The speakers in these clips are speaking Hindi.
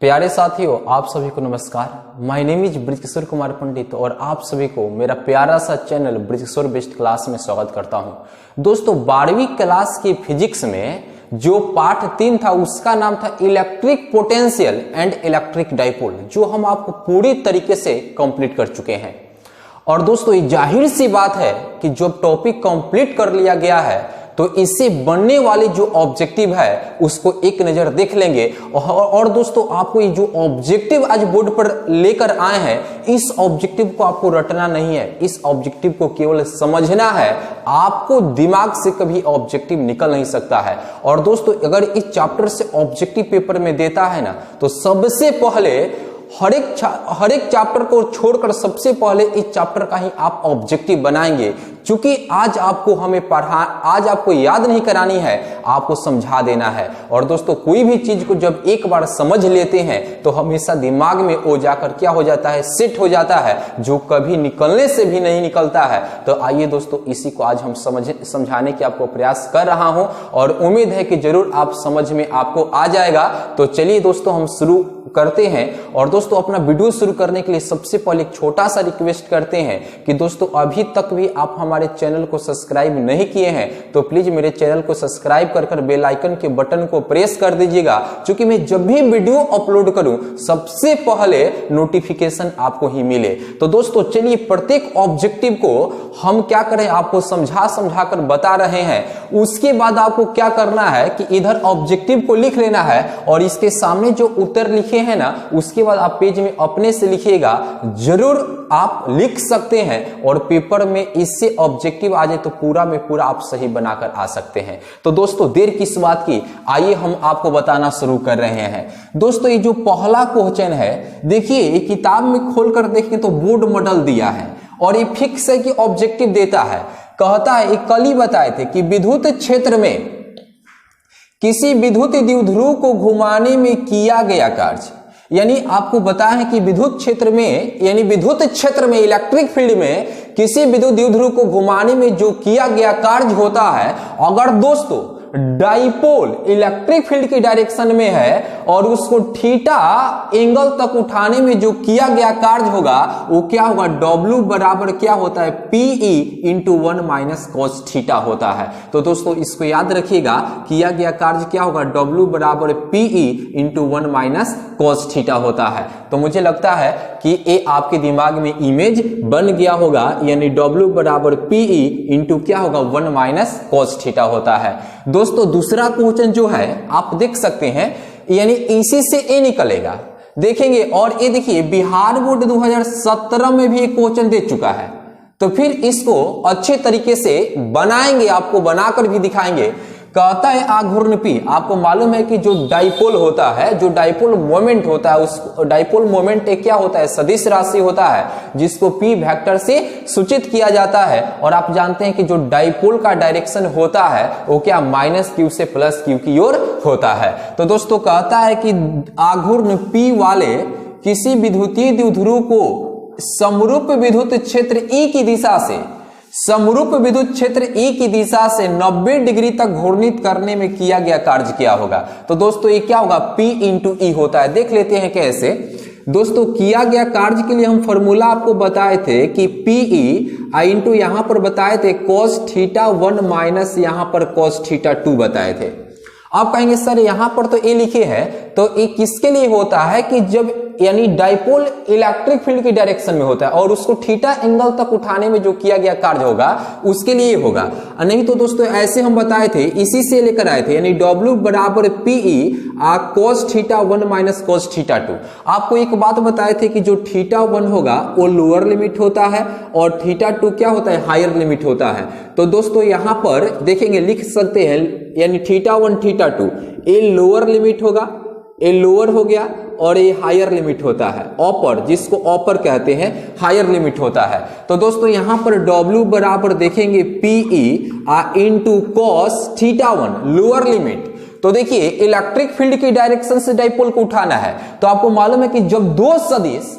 प्यारे साथियों, आप सभी को नमस्कार। My name is Brajkishore Kumar Pandit और आप सभी को मेरा प्यारा सा चैनल ब्रजकिशोर बेस्ट क्लास में स्वागत करता हूं। दोस्तों, 12वीं क्लास की फिजिक्स में जो पार्ट 3 था उसका नाम था electric potential and electric dipole, जो हम आपको पूरी तरीके से कंप्लीट कर चुके हैं। और दोस्तों, ये जाहिर सी बात है कि जब टॉपिक कंप्लीट कर लिया गया है तो इससे बनने वाले जो ऑब्जेक्टिव है उसको एक नजर देख लेंगे। और दोस्तों, आपको ये जो ऑब्जेक्टिव आज बोर्ड पर लेकर आए हैं, इस ऑब्जेक्टिव को आपको रटना नहीं है, इस ऑब्जेक्टिव को केवल समझना है। आपको दिमाग से कभी ऑब्जेक्टिव निकल नहीं सकता है। और दोस्तों, अगर इस चैप्टर से ऑब्जेक्टिव पेपर में देता है ना, तो सबसे पहले हर एक चैप्टर को छोड़कर सबसे पहले इस चैप्टर का ही आप ऑब्जेक्टिव बनाएंगे, क्योंकि आज आपको याद नहीं करानी है, आपको समझा देना है। और दोस्तों, कोई भी चीज को जब एक बार समझ लेते हैं तो हमेशा दिमाग में वो जाकर क्या हो जाता है, सेट हो जाता है, जो कभी निकलने से भी नहीं निकलता है। तो आइए दोस्तों, इसी को आज हम समझाने की आपको प्रयास कर रहा हूं और उम्मीद है कि जरूर आप समझ में आपको आ जाएगा। तो चलिए दोस्तों, हम शुरू करते हैं। और दोस्तों, अपना वीडियो शुरू करने के लिए सबसे पहले एक छोटा सा रिक्वेस्ट करते हैं कि दोस्तों, अभी तक भी आप हमारे चैनल को सब्सक्राइब नहीं किए हैं तो प्लीज मेरे चैनल को सब्सक्राइब कर बेल आइकन के बटन को प्रेस कर दीजिएगा, क्योंकि मैं जब भी वीडियो अपलोड करूं सबसे पहले नोटिफिकेशन आपको ही मिले। तो दोस्तों, चलिए प्रत्येक ऑब्जेक्टिव को हम क्या करें, आपको समझा कर बता रहे हैं। उसके बाद आपको क्या करना है कि इधर ऑब्जेक्टिव को लिख लेना है और इसके सामने जो उत्तर लिखे है ना, उसके बाद आप पेज में अपने से लिखिएगा। जरूर आप लिख सकते हैं और पेपर में इससे ऑब्जेक्टिव आ जाए तो पूरा में पूरा आप सही बनाकर आ सकते हैं। तो दोस्तों, देर किस बात की, आइए हम आपको बताना शुरू कर रहे हैं। दोस्तों, ये जो पहला क्वेश्चन है, देखिए ये किताब में खोलकर देखें तो बोर्ड मॉडल दिया है और ये फिक्स है कि ऑब्जेक्टिव देता है। कहता है, एक कल ही बताए थे कि विद्युत क्षेत्र में किसी विद्युत द्विध्रुव को घुमाने में किया गया कार्य, यानी आपको बताया है कि विद्युत क्षेत्र में इलेक्ट्रिक फील्ड में किसी विद्युत द्विध्रुव को घुमाने में जो किया गया कार्य होता है, अगर दोस्तों डाइपोल इलेक्ट्रिक फील्ड की डायरेक्शन में है और उसको थीटा एंगल तक उठाने में जो किया गया कार्य होगा वो क्या होगा, W बराबर क्या होता है, PE into 1 minus cos theta होता है। तो दोस्तों, इसको याद रखिएगा, किया गया कार्य क्या होगा, W बराबर PE into 1 minus cos theta होता है। तो मुझे लगता है कि ये आपके दिमाग में इमेज बन गया होगा, यानी W बराबर PE इंटू क्या होगा, 1 माइनस कॉस थीटा होता है। दोस्तों, दूसरा क्वेश्चन जो है आप देख सकते हैं, यानी इसी से ए निकलेगा, देखेंगे। और ये देखिए, बिहार बोर्ड 2017 में भी एक क्वेश्चन दे चुका है, तो फिर इसको अच्छे तरीके से बनाएंगे, आपको बनाकर भी दिखाएंगे। कहता है आघूर्ण P, आपको मालूम है कि जो डाइपोल होता है, जो डाइपोल मोमेंट होता है, उस डाइपोल मोमेंट एक क्या होता है, सदिश राशि होता है, जिसको P वेक्टर से सूचित किया जाता है। और आप जानते हैं कि जो डाइपोल का डायरेक्शन होता है वो क्या, -q से +q की ओर होता है। तो दोस्तों, कहता है कि आघूर्ण P वाले किसी विद्युतीय द्विध्रुव को समरूप विद्युत क्षेत्र E की दिशा से E की दिशा से 90 डिग्री तक घूर्णित करने में किया गया कार्य क्या होगा। तो दोस्तों, ये क्या होगा, P इंटू E होता है। देख लेते हैं कैसे। दोस्तों, किया गया कार्य के लिए हम फॉर्मूला आपको बताए थे कि PE इंटू यहां पर बताए थे cos थीटा 1 माइनस यहां पर cos थीटा 2 बताए थे। आप कहेंगे सर यहां पर तो ए लिखे हैं, तो ये किसके लिए होता है कि जब यानी डाइपोल इलेक्ट्रिक फील्ड की डायरेक्शन में होता है और उसको थीटा एंगल तक उठाने में जो किया गया कार्य होगा उसके लिए होगा। नहीं तो दोस्तों, ऐसे हम बताए थे, इसी से लेकर आए थे, यानी W बराबर PE cos theta 1 minus cos theta 2। आपको एक बात बताए थे कि जो थीटा 1 होगा वो लोअर लिमिट होता है और थीटा 2 क्या होता है, हायर लिमिट होता है। तो दोस्तों, यहां पर देखेंगे, लिख सकते हैं, यानी थीटा 1 थीटा 2 ये लोअर लिमिट होगा, ये लोअर हो गया, और ये हायर लिमिट होता है, अपर, जिसको अपर कहते हैं, हायर लिमिट होता है। तो दोस्तों, यहां पर W बराबर देखेंगे PE into cos theta 1 lower limit. तो देखिए, इलेक्ट्रिक फील्ड की डायरेक्शन से डाइपोल को उठाना है, तो आपको मालूम है कि जब दो सदिश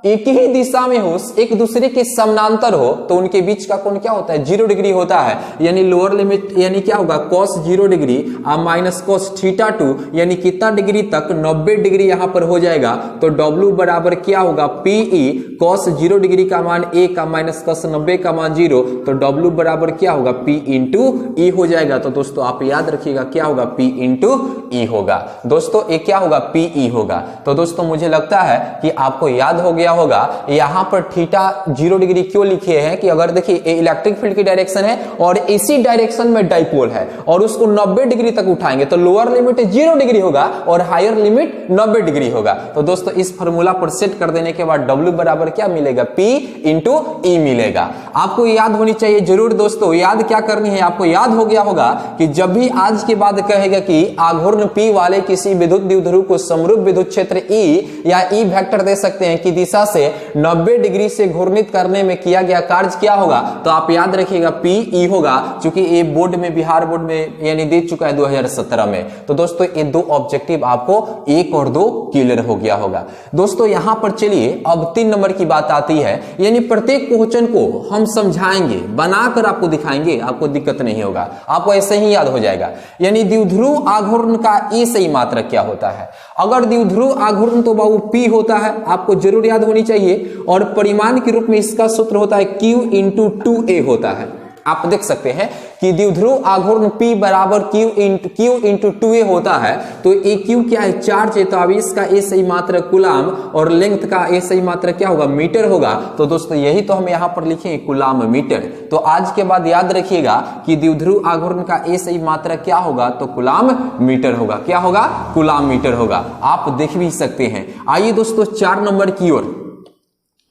एक ही दिशा में हो, एक दूसरे के समानांतर हो, तो उनके बीच का कोण क्या होता है? 0 डिग्री होता है। यानी लोअर लिमिट यानी क्या होगा? cos 0 degree minus cos theta 2 यानी कितना डिग्री तक? 90 डिग्री यहां पर हो जाएगा। तो W बराबर क्या होगा? PE cos 0 डिग्री का मान 1 का माइनस cos 90 का मान 0, तो W बराबर क्या होगा? P इंटू E हो जाएगा। तो दोस्तों आप याद रखिएगा क्या होगा? P इंटू E होगा। दोस्तों ये क्या होगा? PE होगा। तो दोस्तों मुझे लगता है कि आपको याद हो गया होगा। यहां पर थीटा 0 डिग्री क्यों लिखे हैं कि अगर देखिए इलेक्ट्रिक फील्ड की डायरेक्शन है और इसी डायरेक्शन में डाइपोल है और उसको 90 डिग्री तक उठाएंगे तो लोअर लिमिट 0 डिग्री होगा और हायर लिमिट 90 डिग्री होगा। तो दोस्तों इस फॉर्मूला पर सेट कर देने के बाद W बराबर क्या मिलेगा? P इंटू E मिलेगा। आपको याद होनी चाहिए जरूर दोस्तों। याद क्या करनी है? आपको याद हो गया होगा कि जब भी आज के बाद कहेगा कि आघूर्ण P वाले किसी विद्युत द्विध्रुव को समरूप विद्युत क्षेत्र E या E वेक्टर दे सकते हैं कि दिशा से 90 डिग्री से घूर्णित करने में किया गया कार्य क्या होगा? तो आप याद रखिएगा PE होगा, क्योंकि ये बोर्ड में, बिहार बोर्ड में यानी दे चुका है 2017 में। तो दोस्तों ये दो ऑब्जेक्टिव आपको 1 और 2 क्लियर हो गया होगा। दोस्तों यहां पर चलिए अब 3 नंबर की बात आती है, यानी प्रत्येक क्वेश्चन को हम समझाएंगे, बनाकर आपको दिखाएंगे, आपको दिक्कत नहीं होगा, आपको ऐसे ही याद हो जाएगा। यानी द्विध्रुव आघूर्ण का ए सही मात्रक क्या होता है? अगर द्विध्रुव आघूर्ण तो बाबू P होता है, आपको जरूर याद होनी चाहिए, और परिमाण के रूप में इसका सूत्र होता है Q इंटू 2A होता है। आप देख सकते हैं कि द्विध्रुव आघूर्ण P बराबर Q इंटू 2A होता है। तो ए Q क्या है? चार्ज है, तो अब इसका ए सही मात्रक कूलाम और लेंथ का ए सही मात्रक क्या होगा? मीटर होगा। तो दोस्तों यही तो हम यहां पर लिखेंगे कूलाम मीटर। तो आज के बाद याद रखिएगा कि द्विध्रुव आघूर्ण का ए सही मात्रक क्या होगा? तो कूलाम मीटर होगा। क्या होगा? कूलाम मीटर होगा। आप देख भी सकते हैं। आइए दोस्तों 4 नंबर की ओर।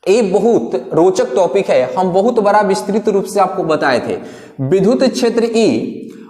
ये बहुत रोचक टॉपिक है, हम बहुत बड़ा विस्तृत रूप से आपको बताए थे। विद्युत क्षेत्र E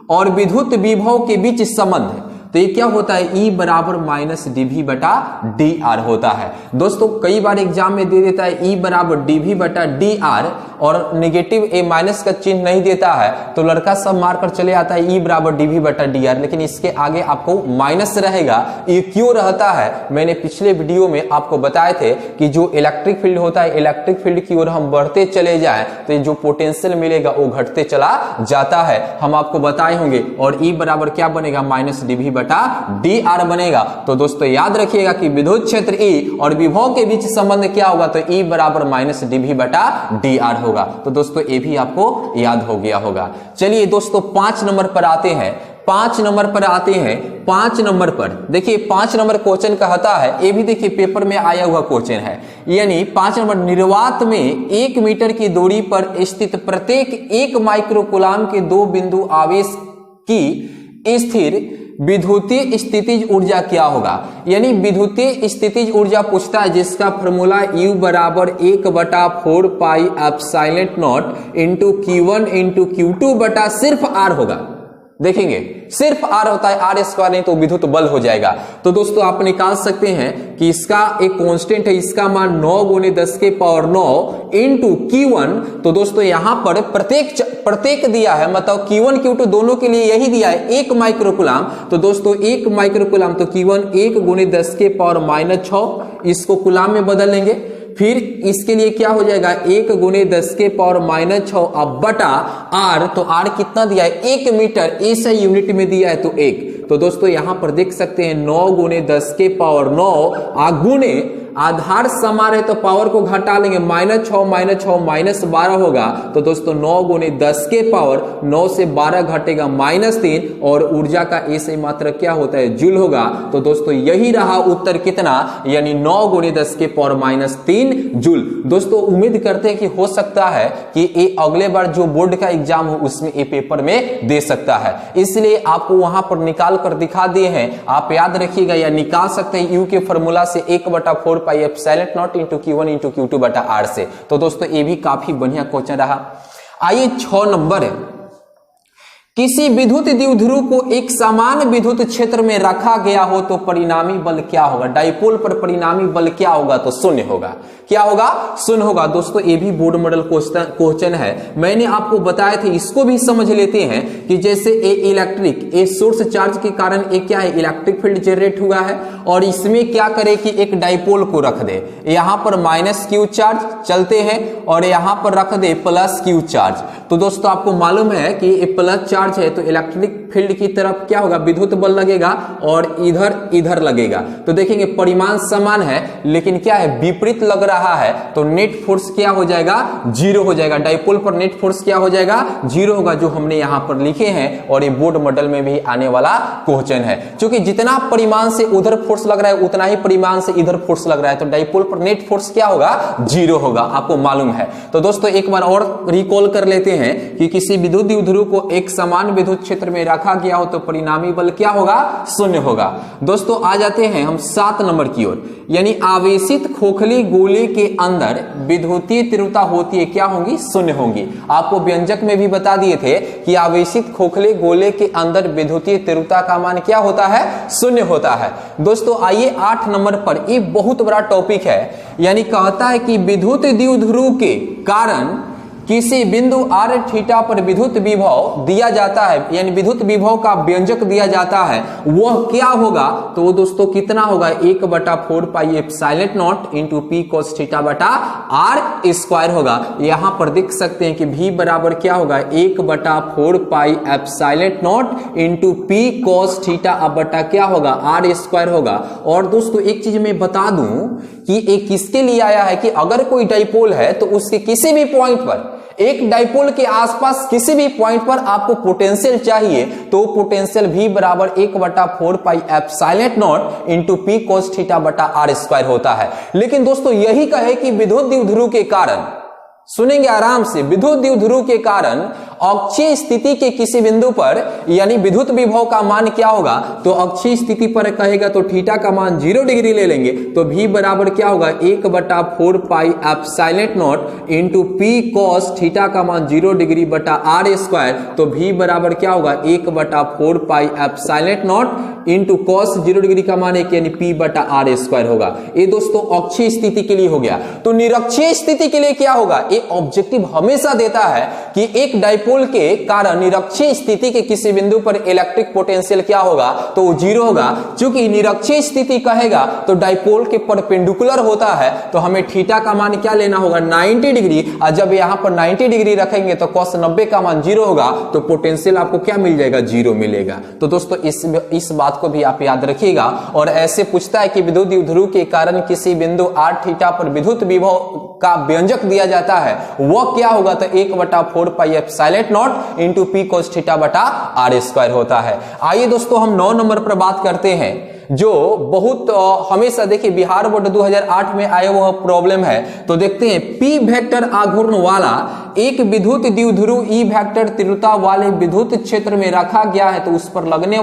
और विद्युत विभव के बीच संबंध, तो ये क्या होता है? E बराबर माइनस dV बटा dr होता है। दोस्तों कई बार एग्जाम में दे देता है E बराबर dV बटा dr और नेगेटिव ए माइनस का चिन्ह नहीं देता है, तो लड़का सब मारकर चले आता है E बराबर dV बटा dr, लेकिन इसके आगे आपको माइनस रहेगा। ये क्यों रहता है? मैंने पिछले वीडियो में आपको बताए थे कि जो इलेक्ट्रिक फील्ड होता है, इलेक्ट्रिक फील्ड की ओर हम बढ़ते चले जाएं तो जो पोटेंशियल मिलेगा वो घटते चला जाता है, हम आपको बताए होंगे। और E बराबर क्या बनेगा? माइनस dV बटा dr बनेगा। तो दोस्तों याद रखिएगा कि विद्युत क्षेत्र E और विभव के बीच संबंध क्या होगा? तो E बराबर माइनस dV बटा dr होगा। तो दोस्तों ये भी आपको याद हो गया होगा। चलिए दोस्तों 5 नंबर पर आते हैं। 5 नंबर पर आते हैं। 5 नंबर पर देखिए 5 नंबर क्वेश्चन कहता है, ये भी देखिए पेपर में आया हुआ क्वेश्चन है। यानी 5 नंबर, निर्वात में 1 मीटर की दूरी पर स्थित प्रत्येक 1 माइक्रोकूलाम के 2 बिंदु आवेश की स्थिर विद्युतीय स्थितिज ऊर्जा क्या होगा? यानी विद्युतीय स्थितिज ऊर्जा पूछता है, जिसका फॉर्मूला U बराबर 1/4 pi epsilon not into Q1 into Q2 बटा सिर्फ R होगा। देखेंगे सिर्फ R होता है, R स्क्वायर नहीं तो विद्युत बल हो जाएगा। तो दोस्तों आप निकाल सकते हैं कि इसका एक कांस्टेंट है, इसका मान 9 गुने 10 के पावर 9 इंटू Q1। तो दोस्तों यहां पर प्रत्येक दिया है, मतलब Q1 Q2 दोनों के लिए यही दिया है 1 माइक्रोकूलाम। तो दोस्तों 1 माइक्रोकूलाम तो Q1 1 गुने 10 के पावर -6, इसको कूलाम में बदल लेंगे। फिर इसके लिए क्या हो जाएगा? 1 गुने 10 के पावर -6 अब बटा R। तो R कितना दिया है? 1 मीटर, ऐसा यूनिट में दिया है तो 1। तो दोस्तों यहां पर देख सकते हैं 9 गुने 10 के पावर 9 गुने आधार समान है तो पावर को घटा लेंगे, -6 -12 होगा। तो दोस्तों 9 गुने 10 के पावर 9 से 12 घटेगा -3 और ऊर्जा का ए सही मात्रक क्या होता है? जूल होगा। तो दोस्तों यही रहा उत्तर कितना? यानी 9 गुने 10 के पावर -3 जूल। दोस्तों उम्मीद करते हैं कि हो सकता है कि ये अगले बार जो बोर्ड का एग्जाम हो उसमें ये पेपर में दे सकता है, इसलिए आपको वहां पर निकाल कर दिखा दिए हैं। आप याद रखिएगा या निकाल सकते हैं U के फॉर्मूला से 1/4 pi epsilon not into Q1 into Q2 बटा R से। तो दोस्तों ये भी काफी बढ़िया क्वेश्चन रहा। आइए 6 नंबर है। किसी विद्युत द्विध्रुव को एक समान विद्युत क्षेत्र में रखा गया हो तो परिणामी बल क्या होगा? डाइपोल पर परिणामी बल क्या होगा? तो शून्य होगा। क्या होगा? शून्य होगा। दोस्तों ये भी बोर्ड मॉडल क्वेश्चन है, मैंने आपको बताया थे, इसको भी समझ लेते हैं कि जैसे ए सोर्स चार्ज के कारण एक क्या है, इलेक्ट्रिक फील्ड जनरेट हुआ है और इसमें क्या करे कि एक डाइपोल को रख दे, यहां पर माइनस क्यू चार्ज चलते हैं और यहां पर रख दे प्लस क्यू चार्ज। तो दोस्तों आपको मालूम है कि ये प्लस चार्ज है तो इलेक्ट्रिक फील्ड की तरफ क्या होगा, विद्युत बल लगेगा और इधर लगेगा। तो देखेंगे परिमाण समान है लेकिन क्या है, विपरीत लग रहा है, तो नेट फोर्स क्या हो जाएगा, जीरो हो जाएगा। डाइपोल पर नेट फोर्स क्या हो जाएगा, जीरो होगा, जो हमने यहां पर लिखे हैं और ये बोर्ड मॉडल में भी आने वाला क्वेश्चन है। क्योंकि जितना परिमाण से उधर फोर्स लग रहा है उतना ही परिमाण से इधर फोर्स लग रहा है, तो डाइपोल पर नेट फोर्स क्या होगा, जीरो होगा, आपको मालूम है। तो दोस्तों एक बार और रिकॉल कर लेते हैं कि किसी विद्युत द्विध्रुव को एक समान विद्युत क्षेत्र में रखा गया हो तो परिणामी बल क्या होगा, शून्य होगा। दोस्तों आ जाते हैं हम 7 नंबर की ओर, यानी आवेशित खोखली गोले के अंदर विद्युतीय तीव्रता होती है, क्या होंगी, शून्य होंगी। आपको व्यंजक में भी बता दिए थे कि आवेशित खोखले गोले के अंदर विद्युतीय तीव्रता का मान क्या होता है, शून्य होता है। दोस्तों आइए 8 नंबर पर, ये बहुत बड़ा टॉपिक है, यानी कहता है कि विद्युत द्विध्रुव के कारण किसी बिंदु r थीटा पर विद्युत विभव दिया जाता है, यानी विद्युत विभव का व्यंजक दिया जाता है, वह क्या होगा, तो वो दोस्तों कितना होगा, 1/4 pi epsilon not into P cos theta बटा r स्क्वायर होगा। यहां पर देख सकते हैं कि v बराबर क्या होगा, 1/4 pi epsilon not into P cos theta बटा क्या होगा, r स्क्वायर होगा। और दोस्तों एक चीज मैं बता दूं कि एक किसके लिए आया है कि अगर कोई डाइपोल है तो उसके किसी भी पॉइंट पर, एक डाइपोल के आसपास किसी भी पॉइंट पर आपको पोटेंशियल चाहिए तो पोटेंशियल v बराबर 1/4 pi epsilon not into P cos theta बटा r स्क्वायर होता है। लेकिन दोस्तों यही कहे कि विद्युत द्विध्रुव के कारण, सुनेंगे आराम से, विद्युत द्विध्रुव के कारण अक्षीय स्थिति के किसी बिंदु पर, यानी विद्युत विभव का मान क्या होगा, तो अक्षीय स्थिति पर कहेगा तो थीटा का मान 0 डिग्री ले लेंगे, तो v बराबर क्या होगा, 1/4 pi epsilon not into P cos theta का मान 0 डिग्री बटा r स्क्वायर, तो v बराबर क्या होगा, 1/4 pi epsilon not into cos 0 degree का मान एक, यानी p बटा r स्क्वायर होगा। ये दोस्तों अक्षीय स्थिति के लिए हो गया। तो निरक्षीय स्थिति के लिए क्या होगा, ये ऑब्जेक्टिव हमेशा देता है कि एक डाइपोल के कारण निरक्षीय स्थिति के किसी बिंदु पर इलेक्ट्रिक पोटेंशियल क्या होगा, तो वो 0 होगा। क्योंकि निरक्षीय स्थिति कहेगा तो डाइपोल के परपेंडिकुलर होता है, तो हमें थीटा का मान क्या लेना होगा, 90 डिग्री, और जब यहां पर 90 डिग्री रखेंगे तो cos 90 का मान 0 होगा, तो पोटेंशियल आपको क्या मिल जाएगा, 0 मिलेगा। तो दोस्तों इस बात को भी आप याद रखिएगा। और ऐसे पूछता है कि विद्युत द्विध्रुव के कारण किसी बिंदु r थीटा पर विद्युत विभव का व्यंजक दिया जाता है, वह क्या होगा, तो 1/4 pi epsilon not into P cos theta बटा r स्क्वायर होता है। आइए दोस्तों हम 9 नंबर पर बात करते हैं, जो बहुत हमेशा देखिए बिहार बोर्ड 2008 में आया हुआ प्रॉब्लम है। तो देखते हैं, पी वेक्टर आघूर्ण वाला एक विद्युत द्विध्रुव ई वेक्टर तीव्रता वाले विद्युत क्षेत्र में रखा गया है, तो उस पर लगने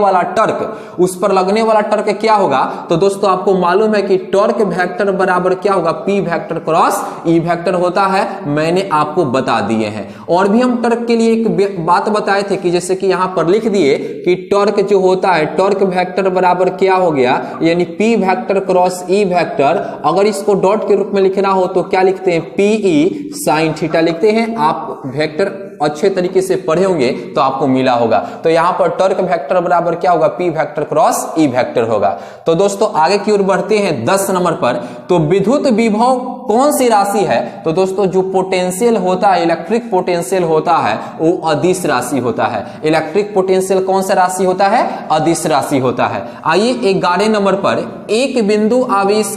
वाला टर्क क्या होगा, तो दोस्तों आपको मालूम है कि टॉर्क वेक्टर बराबर क्या होगा, P vector cross E vector होता है, मैंने आपको बता दिए हैं। और भी हम टॉर्क के लिए एक बात बताए थे कि जैसे कि यहां पर लिख दिए कि टॉर्क जो होता है, टॉर्क वेक्टर बराबर क्या हो गया, यानी P vector cross E vector. अगर इसको डॉट के रूप में लिखना हो तो क्या लिखते हैं, पीई साइन थीटा लिखते हैं। आप वेक्टर अच्छे तरीके से पढ़े होंगे तो आपको मिला होगा। तो यहां पर टॉर्क वेक्टर बराबर क्या होगा, P vector cross E vector होगा। तो दोस्तों आगे की ओर बढ़ते हैं 10 नंबर पर। तो विद्युत विभव कौन सी राशि है, तो दोस्तों जो पोटेंशियल होता है, इलेक्ट्रिक पोटेंशियल होता है, वो अदिश राशि होता है। इलेक्ट्रिक पोटेंशियल कौन सा राशि होता है, अदिश राशि होता है। आइए 11 नंबर पर, एक बिंदु आवेश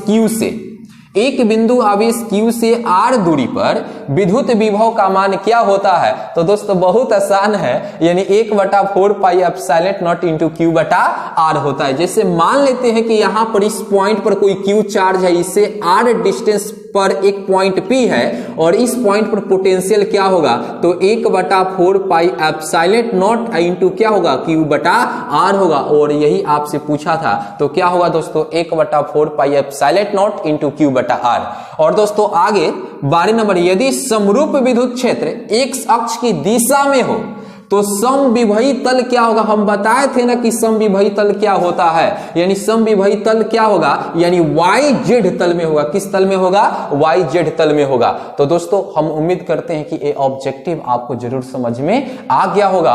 Q से r दूरी पर विद्युत विभव का मान क्या होता है, तो दोस्तों बहुत आसान है, यानी 1/4 pi epsilon not into Q बटा r होता है। जैसे मान लेते हैं कि यहां पर इस पॉइंट पर कोई Q चार्ज है, इससे r डिस्टेंस पर एक पॉइंट P है और इस पॉइंट पर पोटेंशियल क्या होगा, तो 1/4 पाई एप्सिलॉन नॉट इंटू क्या होगा, Q बटा r होगा। और यही आपसे पूछा था, तो क्या होगा दोस्तों, 1/4 pi epsilon not into Q बटा r। और दोस्तों आगे 12 नंबर, यदि समरूप विद्युत क्षेत्र x अक्ष की दिशा में हो तो समविभवी तल क्या होगा, हम बताए थे ना कि समविभवी तल क्या होता है, यानी समविभवी तल क्या होगा, यानी YZ तल में होगा। किस तल में होगा, YZ तल में होगा। तो दोस्तों हम उम्मीद करते हैं कि ये ऑब्जेक्टिव आपको जरूर समझ में आ गया होगा।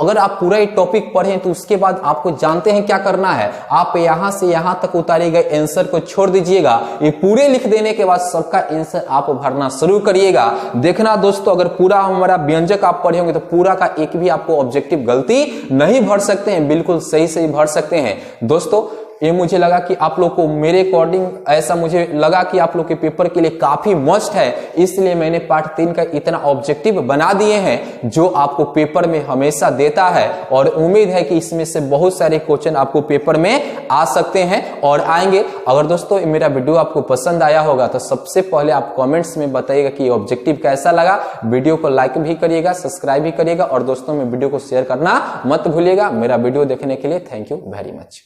अगर आप पूरा ये टॉपिक पढ़ें तो उसके बाद आपको जानते हैं क्या करना है, आप यहां से यहां तक उतारे गए आंसर को छोड़ दीजिएगा। ये पूरे लिख देने के बाद सबका आंसर आप भरना शुरू करिएगा। देखना दोस्तों, अगर पूरा हमारा व्यंजक आप पढ़े होंगे तो पूरा का एक भी आपको ऑब्जेक्टिव गलती नहीं भर सकते हैं, बिल्कुल सही सही भर सकते हैं। दोस्तों ये मुझे लगा कि आप लोग को मेरे अकॉर्डिंग ऐसा मुझे लगा कि आप लोग के पेपर के लिए काफी मस्ट है, इसलिए मैंने पार्ट 3 का इतना ऑब्जेक्टिव बना दिए हैं जो आपको पेपर में हमेशा देता है। और उम्मीद है कि इसमें से बहुत सारे क्वेश्चन आपको पेपर में आ सकते हैं और आएंगे। अगर दोस्तों मेरा वीडियो आपको पसंद आया होगा तो सबसे पहले आप कॉमेंट्स में बताइएगा कि ऑब्जेक्टिव कैसा लगा। वीडियो को लाइक भी करिएगा, सब्सक्राइब भी करिएगा और दोस्तों में वीडियो को शेयर करना मत भूलिएगा। मेरा वीडियो देखने के लिए थैंक यू वेरी मच।